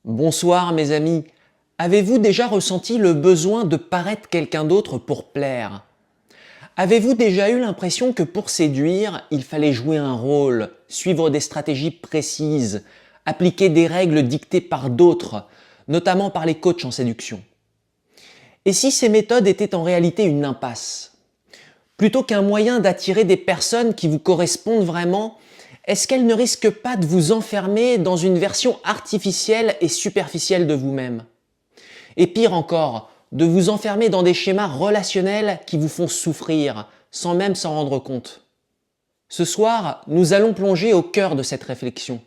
Bonsoir mes amis. Avez-vous déjà ressenti le besoin de paraître quelqu'un d'autre pour plaire? Avez-vous déjà eu l'impression que pour séduire, il fallait jouer un rôle, suivre des stratégies précises, appliquer des règles dictées par d'autres, notamment par les coachs en séduction? Et si ces méthodes étaient en réalité une impasse? Plutôt qu'un moyen d'attirer des personnes qui vous correspondent vraiment, est-ce qu'elles ne risquent pas de vous enfermer dans une version artificielle et superficielle de vous-même? Et pire encore, de vous enfermer dans des schémas relationnels qui vous font souffrir, sans même s'en rendre compte. Ce soir, nous allons plonger au cœur de cette réflexion.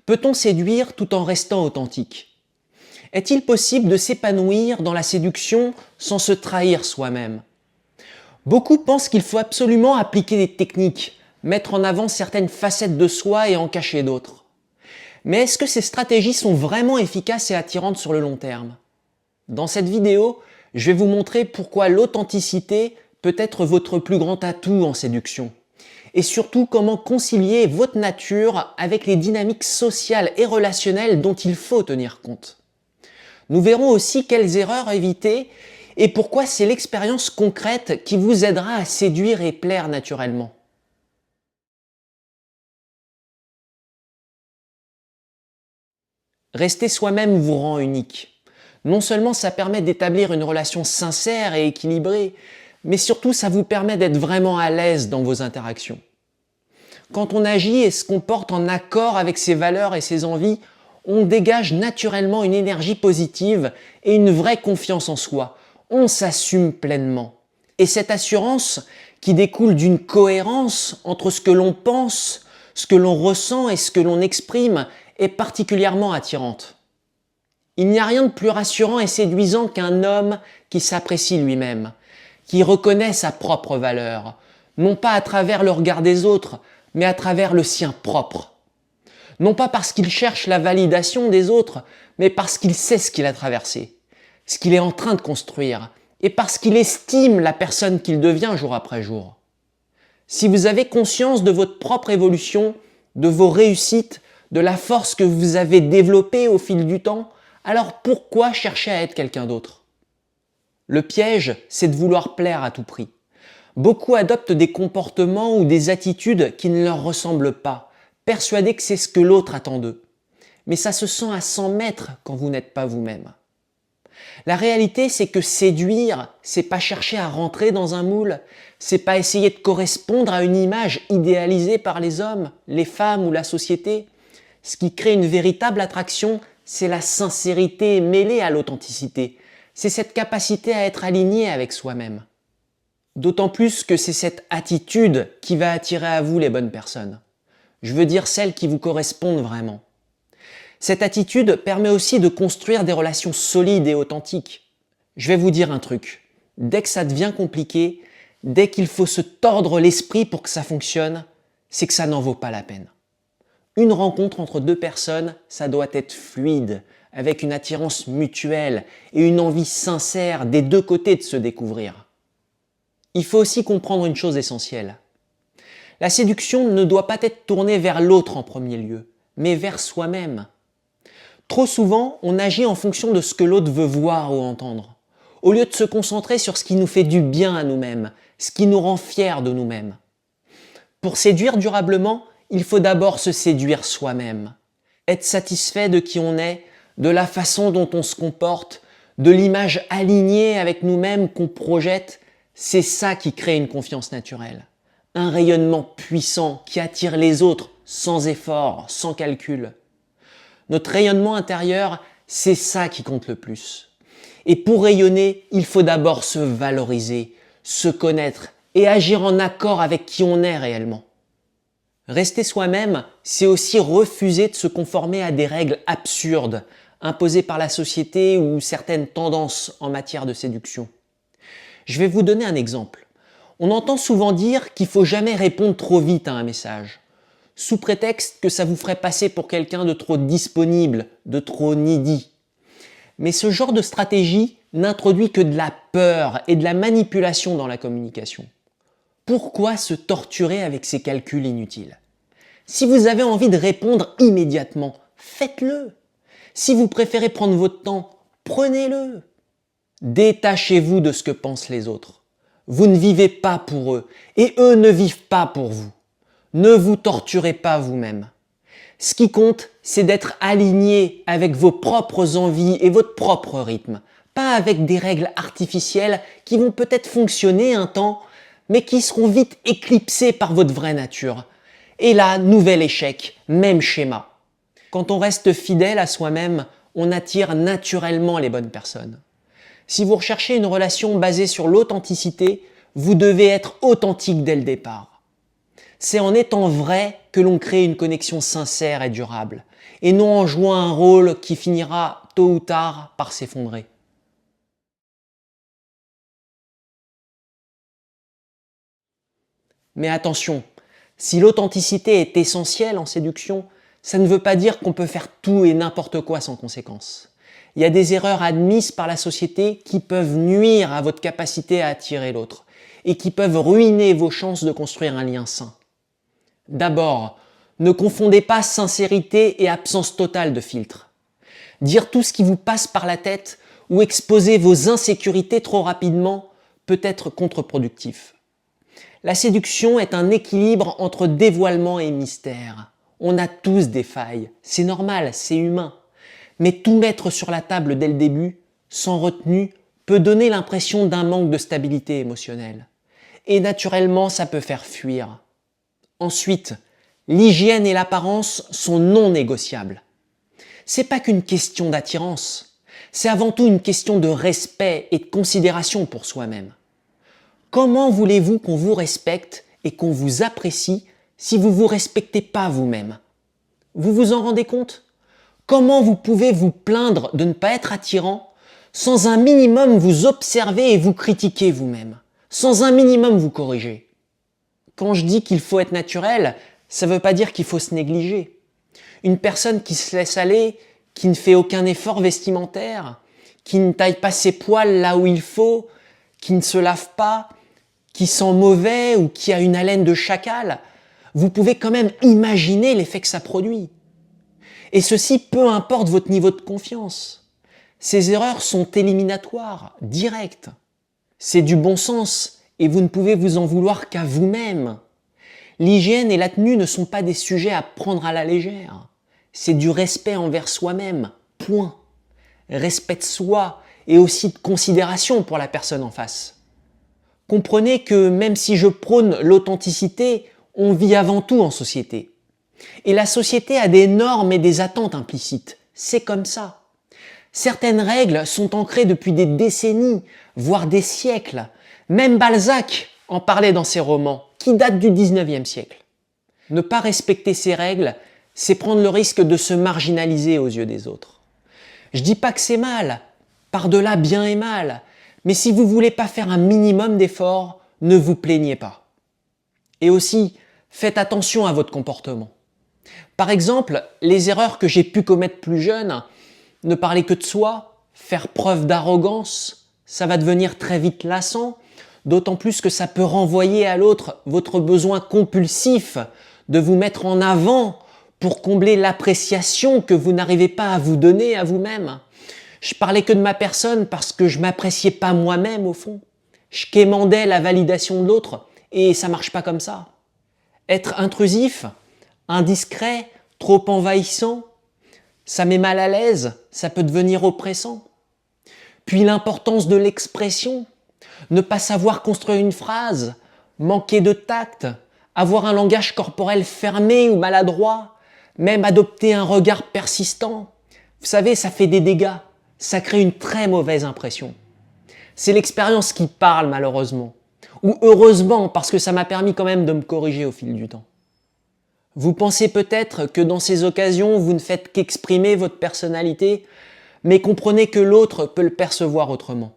Peut-on séduire tout en restant authentique? Est-il possible de s'épanouir dans la séduction sans se trahir soi-même? Beaucoup pensent qu'il faut absolument appliquer des techniques, mettre en avant certaines facettes de soi et en cacher d'autres. Mais est-ce que ces stratégies sont vraiment efficaces et attirantes sur le long terme? Dans cette vidéo, je vais vous montrer pourquoi l'authenticité peut être votre plus grand atout en séduction. Et surtout comment concilier votre nature avec les dynamiques sociales et relationnelles dont il faut tenir compte. Nous verrons aussi quelles erreurs éviter et pourquoi c'est l'expérience concrète qui vous aidera à séduire et plaire naturellement. Rester soi-même vous rend unique. Non seulement ça permet d'établir une relation sincère et équilibrée, mais surtout ça vous permet d'être vraiment à l'aise dans vos interactions. Quand on agit et se comporte en accord avec ses valeurs et ses envies, on dégage naturellement une énergie positive et une vraie confiance en soi. On s'assume pleinement. Et cette assurance, qui découle d'une cohérence entre ce que l'on pense, ce que l'on ressent et ce que l'on exprime, est particulièrement attirante. Il n'y a rien de plus rassurant et séduisant qu'un homme qui s'apprécie lui-même, qui reconnaît sa propre valeur, non pas à travers le regard des autres, mais à travers le sien propre. Non pas parce qu'il cherche la validation des autres, mais parce qu'il sait ce qu'il a traversé, ce qu'il est en train de construire, et parce qu'il estime la personne qu'il devient jour après jour. Si vous avez conscience de votre propre évolution, de vos réussites, de la force que vous avez développée au fil du temps, alors pourquoi chercher à être quelqu'un d'autre? Le piège, c'est de vouloir plaire à tout prix. Beaucoup adoptent des comportements ou des attitudes qui ne leur ressemblent pas, persuadés que c'est ce que l'autre attend d'eux. Mais ça se sent à 100 mètres quand vous n'êtes pas vous-même. La réalité, c'est que séduire, c'est pas chercher à rentrer dans un moule, c'est pas essayer de correspondre à une image idéalisée par les hommes, les femmes ou la société. Ce qui crée une véritable attraction, c'est la sincérité mêlée à l'authenticité. C'est cette capacité à être aligné avec soi-même. D'autant plus que c'est cette attitude qui va attirer à vous les bonnes personnes. Je veux dire celles qui vous correspondent vraiment. Cette attitude permet aussi de construire des relations solides et authentiques. Je vais vous dire un truc. Dès que ça devient compliqué, dès qu'il faut se tordre l'esprit pour que ça fonctionne, c'est que ça n'en vaut pas la peine. Une rencontre entre deux personnes, ça doit être fluide, avec une attirance mutuelle et une envie sincère des deux côtés de se découvrir. Il faut aussi comprendre une chose essentielle. La séduction ne doit pas être tournée vers l'autre en premier lieu, mais vers soi-même. Trop souvent, on agit en fonction de ce que l'autre veut voir ou entendre, au lieu de se concentrer sur ce qui nous fait du bien à nous-mêmes, ce qui nous rend fiers de nous-mêmes. Pour séduire durablement, il faut d'abord se séduire soi-même, être satisfait de qui on est, de la façon dont on se comporte, de l'image alignée avec nous-mêmes qu'on projette. C'est ça qui crée une confiance naturelle. Un rayonnement puissant qui attire les autres sans effort, sans calcul. Notre rayonnement intérieur, c'est ça qui compte le plus. Et pour rayonner, il faut d'abord se valoriser, se connaître et agir en accord avec qui on est réellement. Rester soi-même, c'est aussi refuser de se conformer à des règles absurdes imposées par la société ou certaines tendances en matière de séduction. Je vais vous donner un exemple. On entend souvent dire qu'il ne faut jamais répondre trop vite à un message, sous prétexte que ça vous ferait passer pour quelqu'un de trop disponible, de trop needy. Mais ce genre de stratégie n'introduit que de la peur et de la manipulation dans la communication. Pourquoi se torturer avec ces calculs inutiles? Si vous avez envie de répondre immédiatement, faites-le. Si vous préférez prendre votre temps, prenez-le. Détachez-vous de ce que pensent les autres. Vous ne vivez pas pour eux et eux ne vivent pas pour vous. Ne vous torturez pas vous-même. Ce qui compte, c'est d'être aligné avec vos propres envies et votre propre rythme, pas avec des règles artificielles qui vont peut-être fonctionner un temps, mais qui seront vite éclipsées par votre vraie nature. Et là, nouvel échec, même schéma. Quand on reste fidèle à soi-même, on attire naturellement les bonnes personnes. Si vous recherchez une relation basée sur l'authenticité, vous devez être authentique dès le départ. C'est en étant vrai que l'on crée une connexion sincère et durable, et non en jouant un rôle qui finira tôt ou tard par s'effondrer. Mais attention, si l'authenticité est essentielle en séduction, ça ne veut pas dire qu'on peut faire tout et n'importe quoi sans conséquence. Il y a des erreurs admises par la société qui peuvent nuire à votre capacité à attirer l'autre et qui peuvent ruiner vos chances de construire un lien sain. D'abord, ne confondez pas sincérité et absence totale de filtre. Dire tout ce qui vous passe par la tête ou exposer vos insécurités trop rapidement peut être contre-productif. La séduction est un équilibre entre dévoilement et mystère. On a tous des failles, c'est normal, c'est humain. Mais tout mettre sur la table dès le début, sans retenue, peut donner l'impression d'un manque de stabilité émotionnelle. Et naturellement, ça peut faire fuir. Ensuite, l'hygiène et l'apparence sont non négociables. C'est pas qu'une question d'attirance, c'est avant tout une question de respect et de considération pour soi-même. Comment voulez-vous qu'on vous respecte et qu'on vous apprécie si vous ne vous respectez pas vous-même? Vous vous en rendez compte? Comment vous pouvez vous plaindre de ne pas être attirant sans un minimum vous observer et vous critiquer vous-même, sans un minimum vous corriger? Quand je dis qu'il faut être naturel, ça ne veut pas dire qu'il faut se négliger. Une personne qui se laisse aller, qui ne fait aucun effort vestimentaire, qui ne taille pas ses poils là où il faut, qui ne se lave pas, qui sent mauvais ou qui a une haleine de chacal, vous pouvez quand même imaginer l'effet que ça produit. Et ceci, peu importe votre niveau de confiance. Ces erreurs sont éliminatoires, directes. C'est du bon sens et vous ne pouvez vous en vouloir qu'à vous-même. L'hygiène et la tenue ne sont pas des sujets à prendre à la légère. C'est du respect envers soi-même, point. Respect de soi et aussi de considération pour la personne en face. Comprenez que même si je prône l'authenticité, on vit avant tout en société. Et la société a des normes et des attentes implicites. C'est comme ça. Certaines règles sont ancrées depuis des décennies, voire des siècles. Même Balzac en parlait dans ses romans, qui datent du 19e siècle. Ne pas respecter ces règles, c'est prendre le risque de se marginaliser aux yeux des autres. Je dis pas que c'est mal, par-delà bien et mal, mais si vous voulez pas faire un minimum d'efforts, ne vous plaignez pas. Et aussi, faites attention à votre comportement. Par exemple, les erreurs que j'ai pu commettre plus jeune, ne parler que de soi, faire preuve d'arrogance, ça va devenir très vite lassant, d'autant plus que ça peut renvoyer à l'autre votre besoin compulsif de vous mettre en avant pour combler l'appréciation que vous n'arrivez pas à vous donner à vous-même. Je parlais que de ma personne parce que je m'appréciais pas moi-même au fond. Je quémandais la validation de l'autre et ça marche pas comme ça. Être intrusif, indiscret, trop envahissant, ça met mal à l'aise, ça peut devenir oppressant. Puis l'importance de l'expression, ne pas savoir construire une phrase, manquer de tact, avoir un langage corporel fermé ou maladroit, même adopter un regard persistant. Vous savez, ça fait des dégâts, ça crée une très mauvaise impression. C'est l'expérience qui parle malheureusement, ou heureusement parce que ça m'a permis quand même de me corriger au fil du temps. Vous pensez peut-être que dans ces occasions, vous ne faites qu'exprimer votre personnalité, mais comprenez que l'autre peut le percevoir autrement.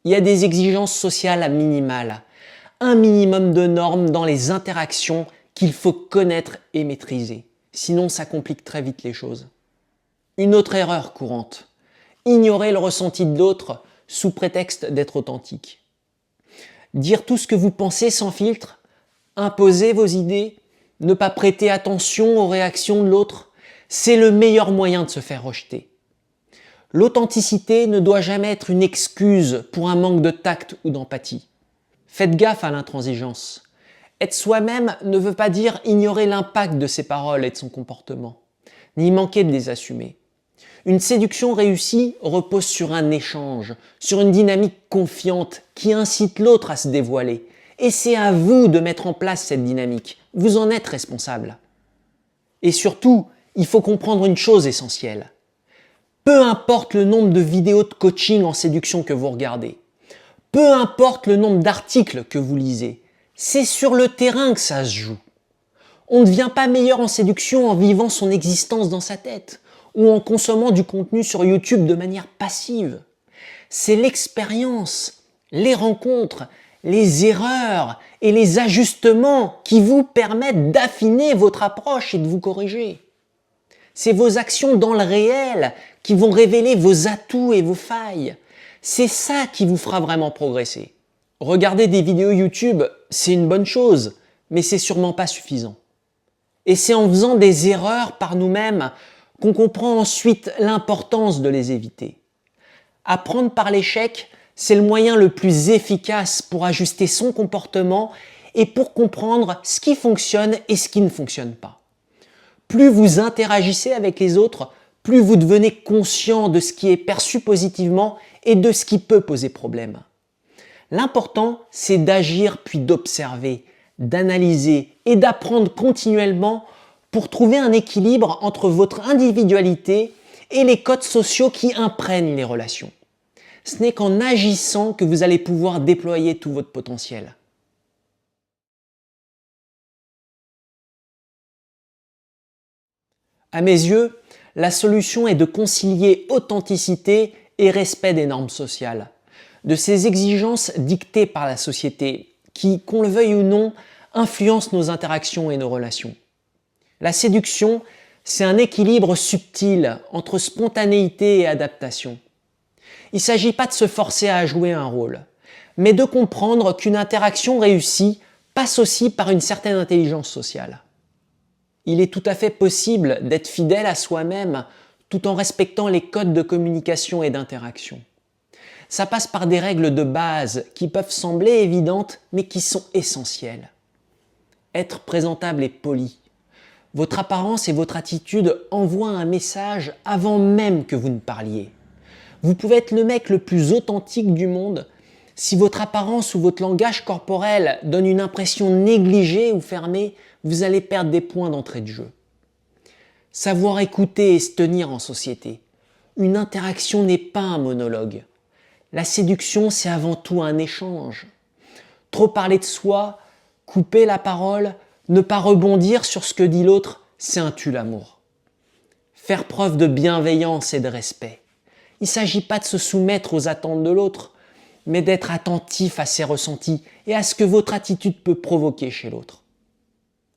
Il y a des exigences sociales minimales, un minimum de normes dans les interactions qu'il faut connaître et maîtriser. Sinon, ça complique très vite les choses. Une autre erreur courante, ignorer le ressenti de l'autre sous prétexte d'être authentique. Dire tout ce que vous pensez sans filtre, imposer vos idées, ne pas prêter attention aux réactions de l'autre, c'est le meilleur moyen de se faire rejeter. L'authenticité ne doit jamais être une excuse pour un manque de tact ou d'empathie. Faites gaffe à l'intransigeance. Être soi-même ne veut pas dire ignorer l'impact de ses paroles et de son comportement, ni manquer de les assumer. Une séduction réussie repose sur un échange, sur une dynamique confiante qui incite l'autre à se dévoiler. Et c'est à vous de mettre en place cette dynamique. Vous en êtes responsable. Et surtout, il faut comprendre une chose essentielle. Peu importe le nombre de vidéos de coaching en séduction que vous regardez, peu importe le nombre d'articles que vous lisez, c'est sur le terrain que ça se joue. On ne devient pas meilleur en séduction en vivant son existence dans sa tête ou en consommant du contenu sur YouTube de manière passive. C'est l'expérience, les rencontres, les erreurs et les ajustements qui vous permettent d'affiner votre approche et de vous corriger. C'est vos actions dans le réel qui vont révéler vos atouts et vos failles. C'est ça qui vous fera vraiment progresser. Regarder des vidéos YouTube, c'est une bonne chose, mais c'est sûrement pas suffisant. Et c'est en faisant des erreurs par nous-mêmes qu'on comprend ensuite l'importance de les éviter. Apprendre par l'échec, c'est le moyen le plus efficace pour ajuster son comportement et pour comprendre ce qui fonctionne et ce qui ne fonctionne pas. Plus vous interagissez avec les autres, plus vous devenez conscient de ce qui est perçu positivement et de ce qui peut poser problème. L'important, c'est d'agir puis d'observer, d'analyser et d'apprendre continuellement pour trouver un équilibre entre votre individualité et les codes sociaux qui imprègnent les relations. Ce n'est qu'en agissant que vous allez pouvoir déployer tout votre potentiel. À mes yeux, la solution est de concilier authenticité et respect des normes sociales, de ces exigences dictées par la société qui, qu'on le veuille ou non, influencent nos interactions et nos relations. La séduction, c'est un équilibre subtil entre spontanéité et adaptation. Il ne s'agit pas de se forcer à jouer un rôle, mais de comprendre qu'une interaction réussie passe aussi par une certaine intelligence sociale. Il est tout à fait possible d'être fidèle à soi-même tout en respectant les codes de communication et d'interaction. Ça passe par des règles de base qui peuvent sembler évidentes mais qui sont essentielles. Être présentable et poli. Votre apparence et votre attitude envoient un message avant même que vous ne parliez. Vous pouvez être le mec le plus authentique du monde. Si votre apparence ou votre langage corporel donne une impression négligée ou fermée, vous allez perdre des points d'entrée de jeu. Savoir écouter et se tenir en société. Une interaction n'est pas un monologue. La séduction, c'est avant tout un échange. Trop parler de soi, couper la parole, ne pas rebondir sur ce que dit l'autre, c'est un tue-l'amour. Faire preuve de bienveillance et de respect. Il ne s'agit pas de se soumettre aux attentes de l'autre, mais d'être attentif à ses ressentis et à ce que votre attitude peut provoquer chez l'autre.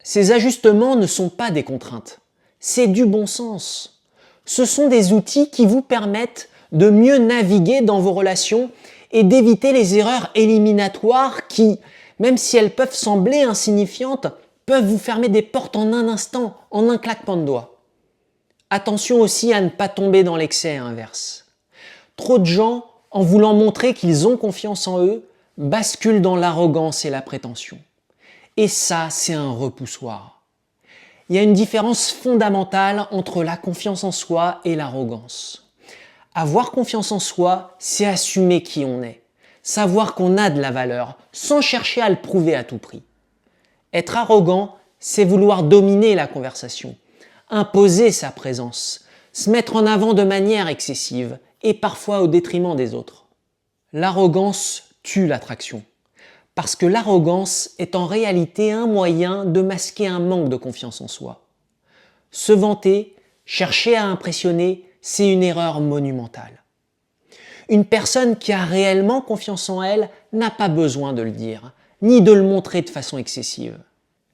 Ces ajustements ne sont pas des contraintes, c'est du bon sens. Ce sont des outils qui vous permettent de mieux naviguer dans vos relations et d'éviter les erreurs éliminatoires qui, même si elles peuvent sembler insignifiantes, peuvent vous fermer des portes en un instant, en un claquement de doigts. Attention aussi à ne pas tomber dans l'excès inverse. Trop de gens, en voulant montrer qu'ils ont confiance en eux, basculent dans l'arrogance et la prétention. Et ça, c'est un repoussoir. Il y a une différence fondamentale entre la confiance en soi et l'arrogance. Avoir confiance en soi, c'est assumer qui on est. Savoir qu'on a de la valeur, sans chercher à le prouver à tout prix. Être arrogant, c'est vouloir dominer la conversation, imposer sa présence, se mettre en avant de manière excessive et parfois au détriment des autres. L'arrogance tue l'attraction, parce que l'arrogance est en réalité un moyen de masquer un manque de confiance en soi. Se vanter, chercher à impressionner, c'est une erreur monumentale. Une personne qui a réellement confiance en elle n'a pas besoin de le dire, ni de le montrer de façon excessive.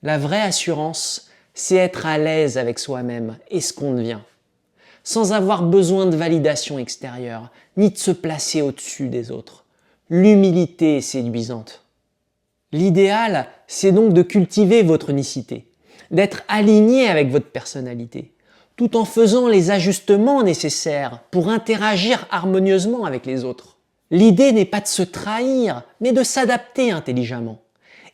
La vraie assurance, c'est être à l'aise avec soi-même et ce qu'on devient, sans avoir besoin de validation extérieure, ni de se placer au-dessus des autres. L'humilité est séduisante. L'idéal, c'est donc de cultiver votre unicité, d'être aligné avec votre personnalité, tout en faisant les ajustements nécessaires pour interagir harmonieusement avec les autres. L'idée n'est pas de se trahir, mais de s'adapter intelligemment.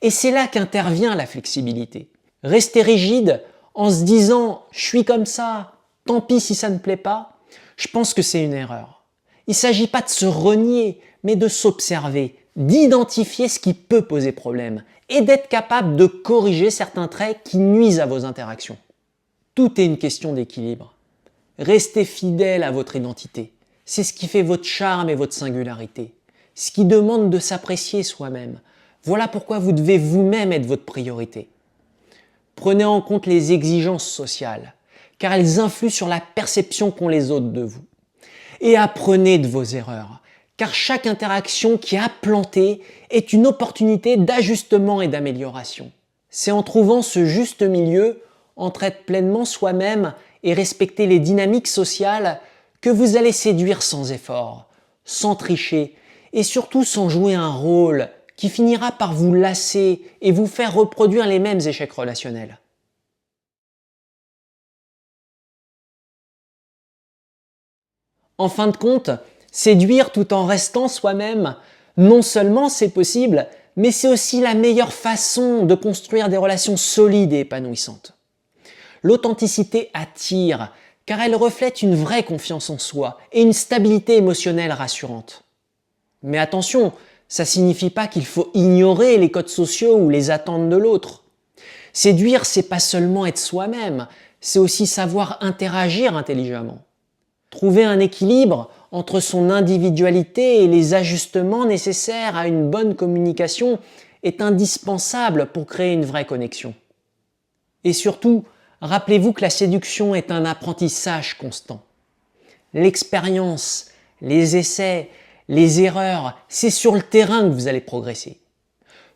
Et c'est là qu'intervient la flexibilité. Rester rigide en se disant « je suis comme ça, tant pis si ça ne plaît pas », je pense que c'est une erreur. Il ne s'agit pas de se renier, mais de s'observer, d'identifier ce qui peut poser problème et d'être capable de corriger certains traits qui nuisent à vos interactions. Tout est une question d'équilibre. Restez fidèle à votre identité. C'est ce qui fait votre charme et votre singularité. Ce qui demande de s'apprécier soi-même. Voilà pourquoi vous devez vous-même être votre priorité. Prenez en compte les exigences sociales, car elles influent sur la perception qu'ont les autres de vous. Et apprenez de vos erreurs, car chaque interaction qui a planté est une opportunité d'ajustement et d'amélioration. C'est en trouvant ce juste milieu entre être pleinement soi-même et respecter les dynamiques sociales que vous allez séduire sans effort, sans tricher et surtout sans jouer un rôle qui finira par vous lasser et vous faire reproduire les mêmes échecs relationnels. En fin de compte, séduire tout en restant soi-même, non seulement c'est possible, mais c'est aussi la meilleure façon de construire des relations solides et épanouissantes. L'authenticité attire, car elle reflète une vraie confiance en soi et une stabilité émotionnelle rassurante. Mais attention, ça ne signifie pas qu'il faut ignorer les codes sociaux ou les attentes de l'autre. Séduire, c'est pas seulement être soi-même, c'est aussi savoir interagir intelligemment. Trouver un équilibre entre son individualité et les ajustements nécessaires à une bonne communication est indispensable pour créer une vraie connexion. Et surtout, rappelez-vous que la séduction est un apprentissage constant. L'expérience, les essais, les erreurs, c'est sur le terrain que vous allez progresser.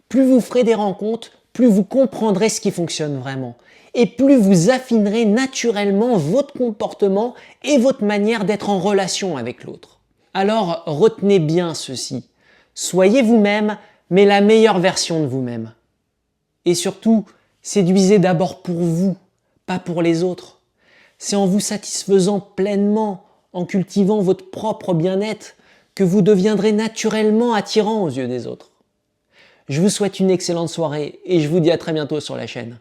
Plus vous ferez des rencontres, plus vous comprendrez ce qui fonctionne vraiment et plus vous affinerez naturellement votre comportement et votre manière d'être en relation avec l'autre. Alors retenez bien ceci, soyez vous-même, mais la meilleure version de vous-même. Et surtout, séduisez d'abord pour vous, pas pour les autres. C'est en vous satisfaisant pleinement, en cultivant votre propre bien-être, que vous deviendrez naturellement attirant aux yeux des autres. Je vous souhaite une excellente soirée et je vous dis à très bientôt sur la chaîne.